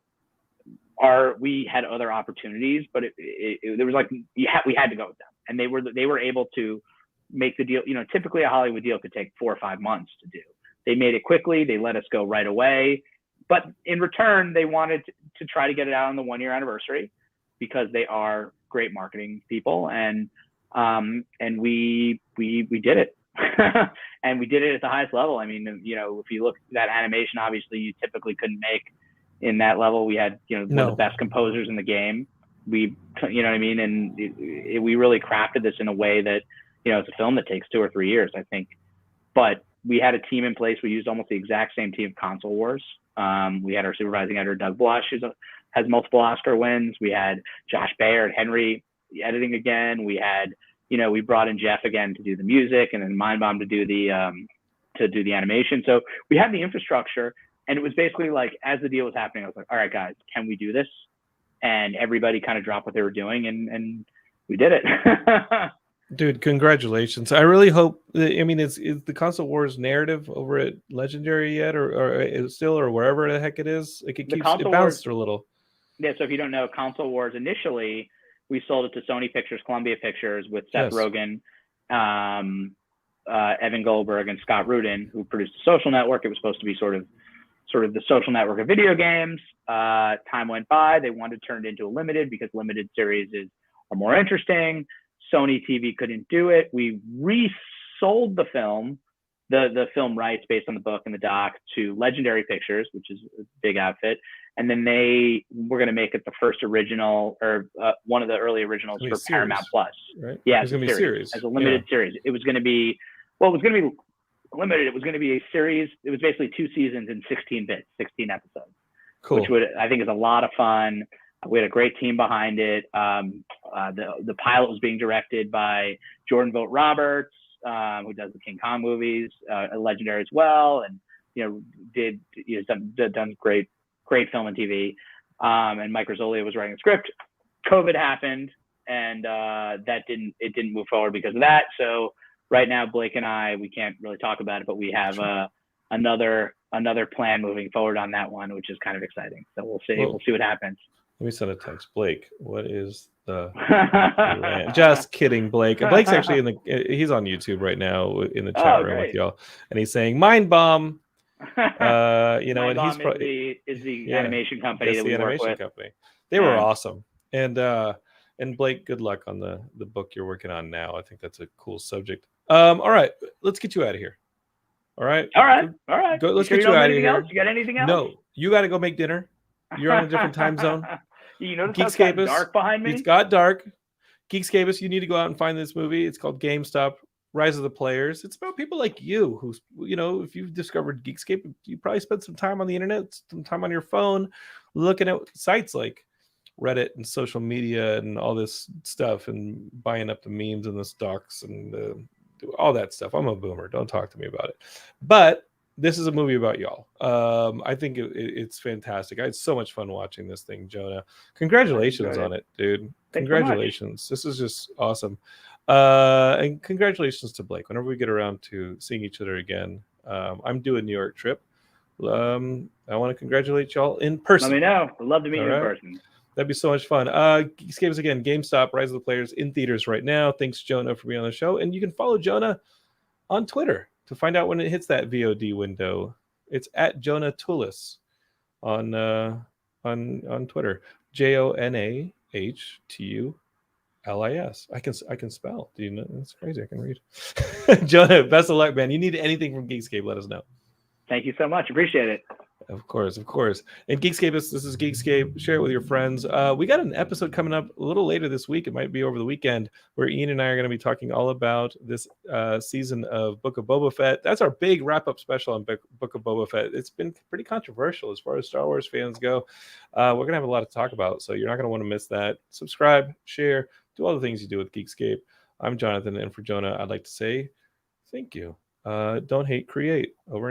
we had other opportunities, but there was like we had to go with them, and they were able to make the deal. You know, typically a Hollywood deal could take 4 or 5 months to do. They made it quickly. They let us go right away, but in return, they wanted to try to get it out on the 1-year anniversary because they are great marketing people, and we did it. And we did it at the highest level. I mean, you know, if you look at that animation, obviously you typically couldn't make in that level. We had, you know, one of the best composers in the game. You know what I mean? And we really crafted this in a way that, you know, it's a film that takes 2 or 3 years, I think. But we had a team in place. We used almost the exact same team of Console Wars. We had our supervising editor, Doug Blush, who has multiple Oscar wins. We had Josh Baird, Henry editing again. We had, you know, we brought in Jeff again to do the music, and then Mindbomb to do the animation. So we had the infrastructure, and it was basically like, as the deal was happening, I was like, all right, guys, can we do this? And everybody kind of dropped what they were doing, and we did it. Dude, congratulations. I really hope, I mean, is the Console Wars narrative over at Legendary yet, or still, or wherever the heck it is? Like, it bounced a little. Yeah, so if you don't know, Console Wars, initially, we sold it to Sony Pictures, Columbia Pictures, with Seth Rogen, Evan Goldberg, and Scott Rudin, who produced The Social Network. It was supposed to be sort of the social network of video games. Time went by. They wanted to turn it into a limited because limited series are more interesting. Sony TV couldn't do it. We resold the film, the film rights based on the book and the doc, to Legendary Pictures, which is a big outfit. And then they were going to make it the first original, or one of the early originals for Paramount Plus. Right? Yeah, it was going to be a series. As a limited series. It was going to be, well, it was going to be limited. It was going to be a series. It was basically 2 seasons in 16 episodes. Cool. Which I think is a lot of fun. We had a great team behind it. The pilot was being directed by Jordan Vogt Roberts, who does the King Kong movies, Legendary as well, and done great film and TV. And Mike Rizzoli was writing the script. COVID happened, and it didn't move forward because of that. So right now, Blake and I, we can't really talk about it, but we have another plan moving forward on that one, which is kind of exciting. So we'll see. We'll see what happens. Let me send a text. Blake, what is the just kidding, Blake. Blake's actually he's on YouTube right now in the chat room with y'all, and he's saying Mind Bomb. You know, and he's probably the animation company that we work with. They were awesome. And Blake, good luck on the book you're working on now. I think that's a cool subject. All right, let's get you out of here. All right. Go, let's get you out of here. You got anything else? No, you got to go make dinner. You're on a different time zone. You notice how it's got dark behind me? It's got dark. Geekscape, you need to go out and find this movie. It's called Gamestop, Rise of the Players. It's about people like you who, you know, if you've discovered Geekscape, you probably spent some time on the internet, some time on your phone, looking at sites like Reddit and social media and all this stuff, and buying up the memes and the stocks and all that stuff. I'm a boomer. Don't talk to me about it. But this is a movie about y'all. I think it's fantastic. I had so much fun watching this thing, Jonah. Congratulations on it, dude. Congratulations. This is just awesome. And congratulations to Blake. Whenever we get around to seeing each other again, I'm doing a New York trip. I want to congratulate y'all in person. Let me know. I'd love to meet you in person. That'd be so much fun. Geekscape again, GameStop, Rise of the Players in theaters right now. Thanks, Jonah, for being on the show. And you can follow Jonah on Twitter to find out when it hits that VOD window. It's at Jonah Tulis on Twitter. JONAHTULIS. I can spell. Do you know? That's crazy. I can read. Jonah, best of luck, man. You need anything from Geekscape, let us know. Thank you so much. Appreciate it. Of course. And Geekscape, this is Geekscape. Share it with your friends. We got an episode coming up a little later this week. It might be over the weekend, where Ian and I are going to be talking all about this season of Book of Boba Fett. That's our big wrap-up special on Book of Boba Fett. It's been pretty controversial as far as Star Wars fans go. We're going to have a lot to talk about, so you're not going to want to miss that. Subscribe, share, do all the things you do with Geekscape. I'm Jonathan, and for Jonah, I'd like to say thank you. Don't hate, create. Over and out.